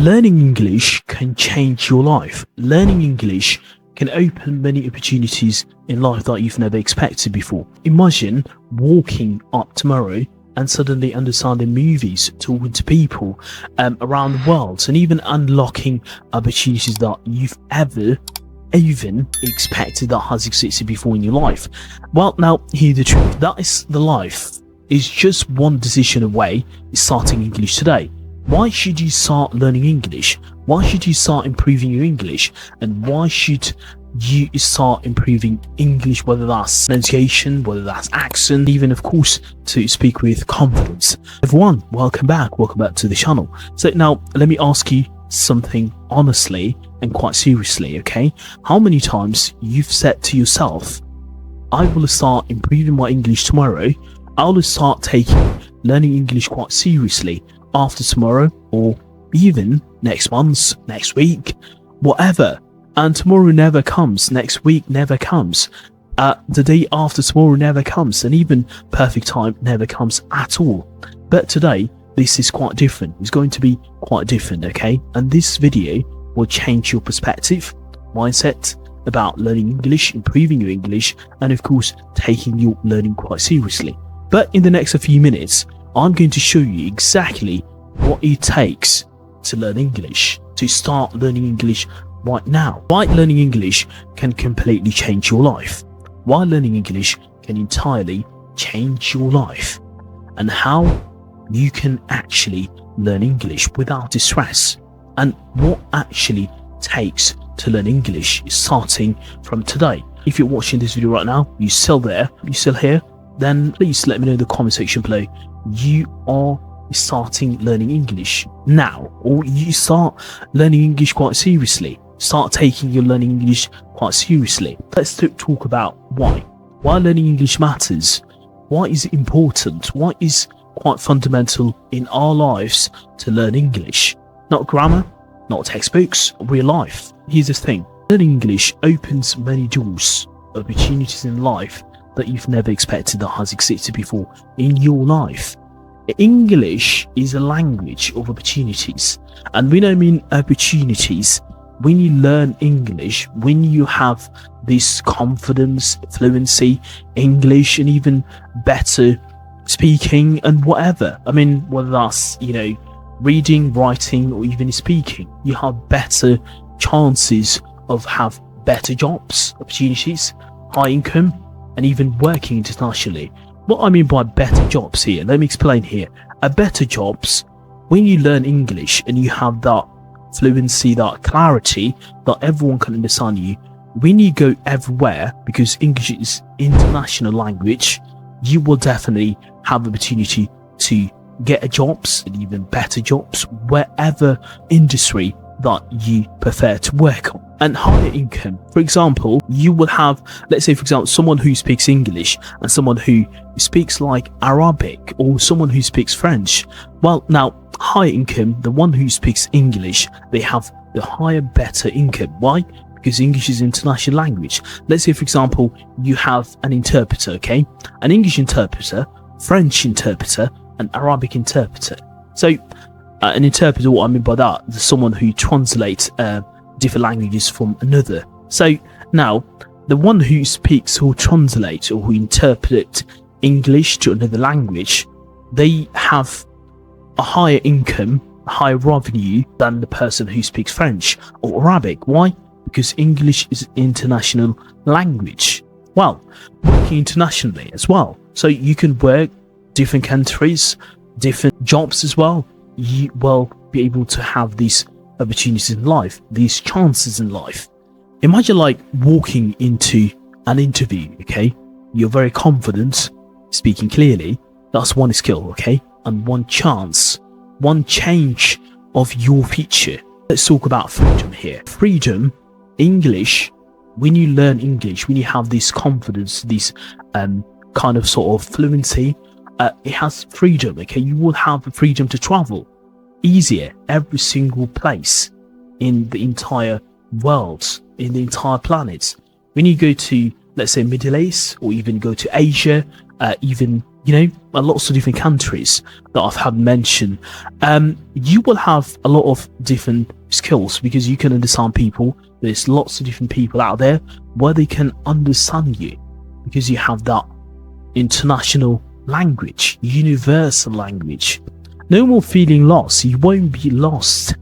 Learning English can change your life. Learning English can open many opportunities in life that you've never expected before. Imagine walking up tomorrow and suddenly understanding movies, talking to people around the world, and even unlocking opportunities that you've ever even expected that has existed before in your life. Well, now, hear the truth. That is the life. Is just one decision away starting English today. Why should you start learning English? Why should you start improving your English? And why should you start improving English, whether that's pronunciation, whether that's accent, even of course to speak with confidence? Everyone, welcome back to the channel. So now let me ask you something honestly and quite seriously, okay? How many times you've said to yourself, I will start improving my English tomorrow, I will start taking learning English quite seriously after tomorrow, or even next month, next week, whatever. And tomorrow never comes, next week never comes, the day after tomorrow never comes, and even perfect time never comes at all. But today, this is quite different. It's going to be quite different, okay? And this video will change your perspective, mindset about learning English, improving your English, and of course, taking your learning quite seriously. But in the next few minutes, I'm going to show you exactly what it takes to learn English, to start learning English right now. Why learning English can completely change your life. Why learning English can entirely change your life. And how you can actually learn English without distress. And what actually takes to learn English starting from today. If you're watching this video right now, you're still there, you're still here, then please let me know in the comment section below you are starting learning English now, or you start learning English quite seriously, start taking your learning English quite seriously. Let's talk about why learning English matters, why is it important, why is quite fundamental in our lives to learn English. Not grammar, not textbooks, real life. Here's the thing, learning English opens many doors, opportunities in life that you've never expected that has existed before in your life. English is a language of opportunities, and when I mean opportunities, when you learn English, when you have this confidence, fluency, English, and even better speaking and whatever, I mean, whether that's, reading, writing, or even speaking, you have better chances of have better jobs, opportunities, high income, and even working internationally. What I mean by better jobs here, let me explain here. A better jobs, when you learn English and you have that fluency, that clarity, that everyone can understand you, when you go everywhere, because English is international language, you will definitely have the opportunity to get a jobs and even better jobs, wherever industry that you prefer to work on. And higher income, for example, you will have, let's say for example, someone who speaks English and someone who speaks like Arabic, or someone who speaks French. Well, now higher income, the one who speaks English, they have the higher, better income. Why? Because English is international language. Let's say for example, you have an interpreter, okay? An English interpreter, French interpreter, an Arabic interpreter. So an interpreter, what I mean by that, is someone who translates different languages from another. So now, the one who speaks or translates or who interprets English to another language, they have a higher income, a higher revenue than the person who speaks French or Arabic. Why? Because English is international language. Well, working internationally as well. So you can work different countries, different jobs as well. You will be able to have these opportunities in life, these chances in life. Imagine like walking into an interview, okay? You're very confident, speaking clearly. That's one skill, okay? And one chance, one change of your future. Let's talk about freedom here. Freedom, English, when you learn English, when you have this confidence, this kind of sort of fluency, it has freedom, okay? You will have the freedom to travel easier every single place in the entire world, in the entire planet. When you go to, let's say, Middle East, or even go to Asia, even, lots of different countries that I've had mentioned, you will have a lot of different skills because you can understand people. There's lots of different people out there where they can understand you because you have that international language, universal language. No more feeling lost. You won't be lost.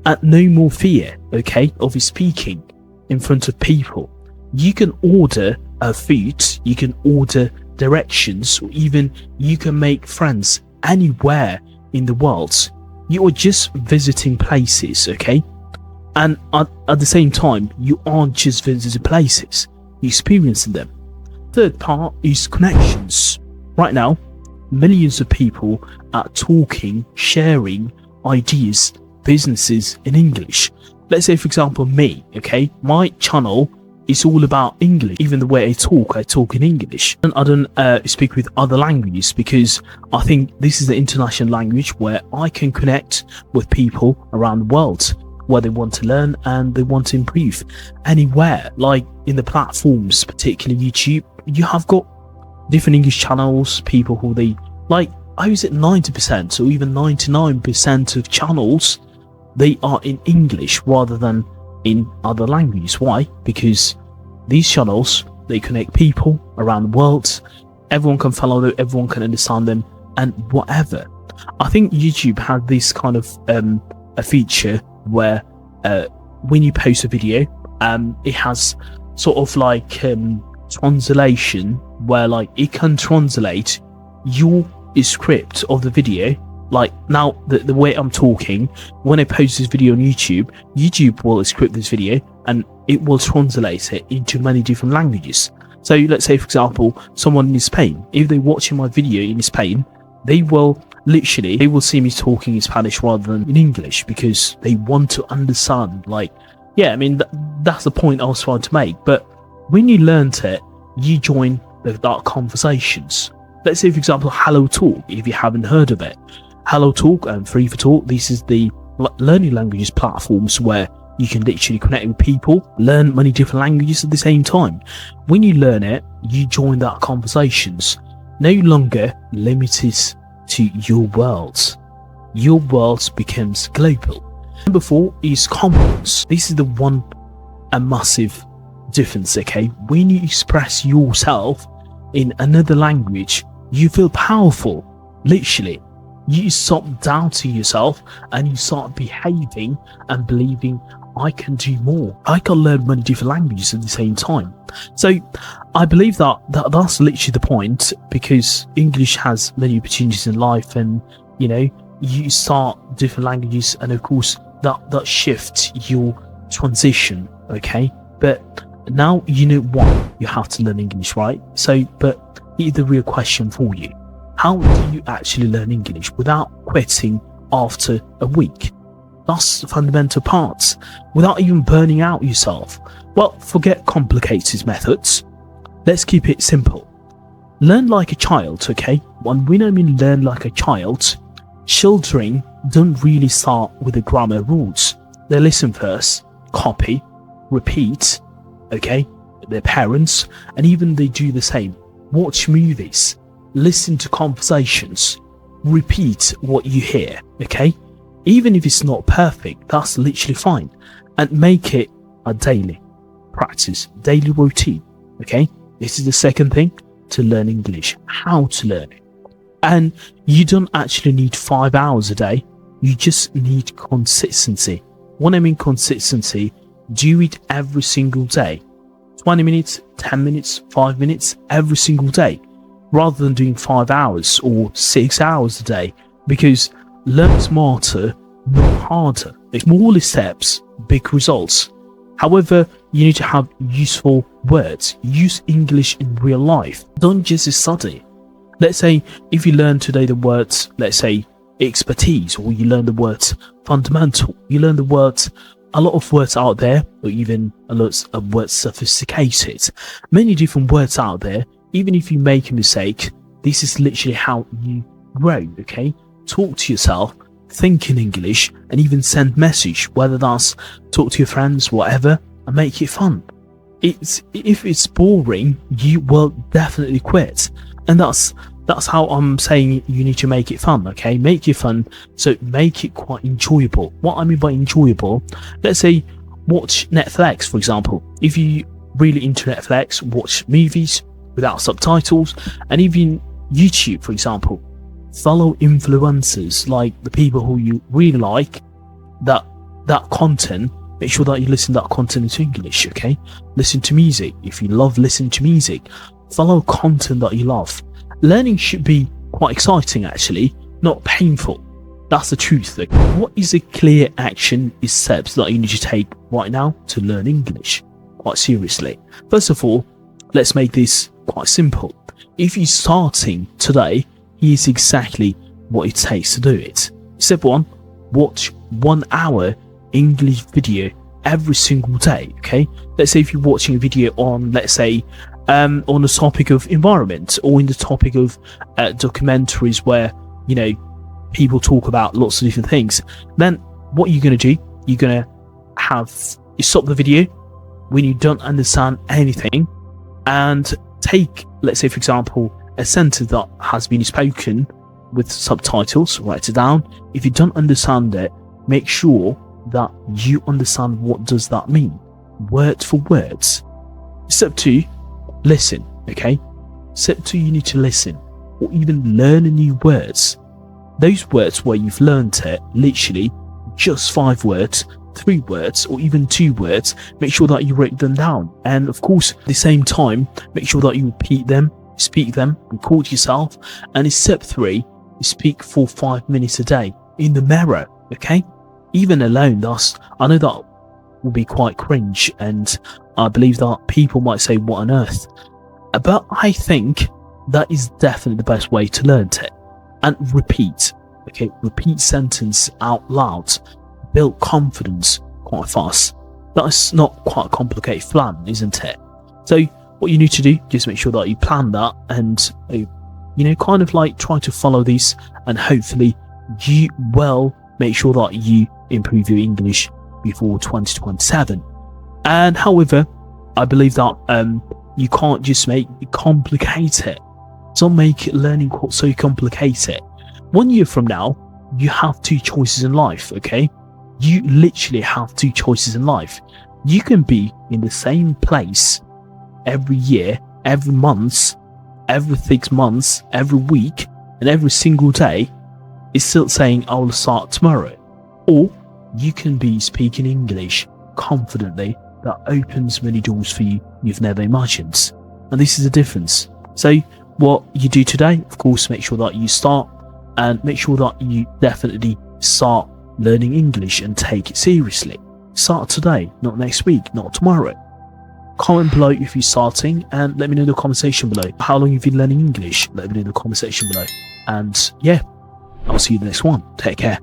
And no more fear, okay, of speaking in front of people. You can order food, you can order directions, or even you can make friends anywhere in the world. You are just visiting places, okay? And at the same time, you aren't just visiting places, you're experiencing them. Third part is connections. Right now, millions of people are talking, sharing ideas, businesses in English. Let's say, for example, me, okay? My channel is all about English. Even the way I talk in English. And I don't speak with other languages because I think this is the international language where I can connect with people around the world where they want to learn and they want to improve. Anywhere, like in the platforms, particularly YouTube, you have got different English channels, people who they like. I was at 90% or even 99% of channels, they are in English rather than in other languages. Why? Because these channels, they connect people around the world. Everyone can follow them, everyone can understand them, and whatever. I think YouTube had this kind of a feature where when you post a video, it has sort of like translation where like it can translate your script of the video. Like now the way I'm talking, when I post this video on YouTube will script this video and it will translate it into many different languages. So let's say, for example, someone in Spain, if they're watching my video in Spain, they will see me talking in Spanish rather than in English because they want to understand. Like, yeah, I mean, that's the point I was trying to make. But when you learnt it, you join the dark conversations. Let's say, for example, Hello Talk, if you haven't heard of it. Hello Talk and Free for Talk, this is the learning languages platforms where you can literally connect with people, learn many different languages at the same time. When you learn it, you join that conversations. No longer limited to your world. Your world becomes global. Number 4 is confidence. This is the one a massive difference, okay? When you express yourself in another language, you feel powerful, literally. You stop doubting yourself and you start behaving and believing, I can do more. I can learn many different languages at the same time. So I believe that's literally the point, because English has many opportunities in life, and you know, you start different languages, and of course that shifts your transition, okay? But now you know why you have to learn English, right? So, but here's the real question for you. How do you actually learn English without quitting after a week? That's the fundamental part. Without even burning out yourself. Well, forget complicated methods. Let's keep it simple. Learn like a child, okay? When I mean learn like a child, children don't really start with the grammar rules. They listen first, copy, repeat, okay? Their parents, and even they do the same. Watch movies, listen to conversations, repeat what you hear, okay? Even if it's not perfect, that's literally fine. And make it a daily practice, daily routine, okay? This is the second thing to learn English, how to learn it. And you don't actually need 5 hours a day, you just need consistency. When I mean consistency, do it every single day. 20 minutes, 10 minutes, 5 minutes, every single day, rather than doing 5 hours or 6 hours a day, because learn smarter, not harder. Smaller steps, big results. However, you need to have useful words. Use English in real life. Don't just study. Let's say if you learn today the words, let's say expertise, or you learn the words fundamental, you learn the words, a lot of words out there, or even a lot of words sophisticated. Many different words out there. Even if you make a mistake, this is literally how you grow, okay? Talk to yourself, think in English, and even send message, whether that's talk to your friends, whatever, and make it fun. If it's boring, you will definitely quit. And that's That's how I'm saying you need to make it fun, okay? Make it fun, so make it quite enjoyable. What I mean by enjoyable, let's say watch Netflix, for example. If you really into Netflix, watch movies without subtitles, and even YouTube, for example. Follow influencers, like the people who you really like, that content. Make sure that you listen to that content into English, okay? Listen to music. If you love listening to music, follow content that you love. Learning should be quite exciting, actually, not painful. That's the truth. Like, what is a clear action is steps that you need to take right now to learn English quite seriously? First of all, let's make this quite simple. If you're starting today, here's exactly what it takes to do it. Step 1, watch 1 hour English video every single day, okay? Let's say if you're watching a video on, let's say, on the topic of environment, or in the topic of documentaries where, you know, people talk about lots of different things, then what you're going to do, you're going to stop the video when you don't understand anything, and take, let's say, for example, a sentence that has been spoken with subtitles, write it down. If you don't understand it, make sure that you understand what does that mean, word for words. Step 2, listen, okay? Step 2, you need to listen, or even learn new words. Those words where you've learned it, literally just 5 words, 3 words, or even 2 words, make sure that you write them down. And of course, at the same time, make sure that you repeat them, speak them, record yourself. And in step 3, you speak for 5 minutes a day in the mirror, okay? Even alone, I know that will be quite cringe, and I believe that people might say, what on earth? But I think that is definitely the best way to learn it. And repeat, okay? Repeat sentence out loud. Build confidence quite fast. That's not quite a complicated plan, isn't it? So what you need to do, just make sure that you plan that, and you know, kind of like try to follow this, and hopefully you will make sure that you improve your English before 2027. And however, I believe that you can't just make it complicated. Don't make learning so complicated. 1 year from now, you have 2 choices in life, okay? You literally have 2 choices in life. You can be in the same place every year, every month, every 6 months, every week, and every single day is still saying, I will start tomorrow. Or you can be speaking English confidently that opens many doors for you you've never imagined. And this is the difference. So what you do today, of course, make sure that you start, and make sure that you definitely start learning English and take it seriously. Start today, not next week, not tomorrow. Comment below if you're starting, and let me know in the comment section below how long you've been learning English. Let me know in the comment section below. And yeah, I'll see you in the next one. Take care.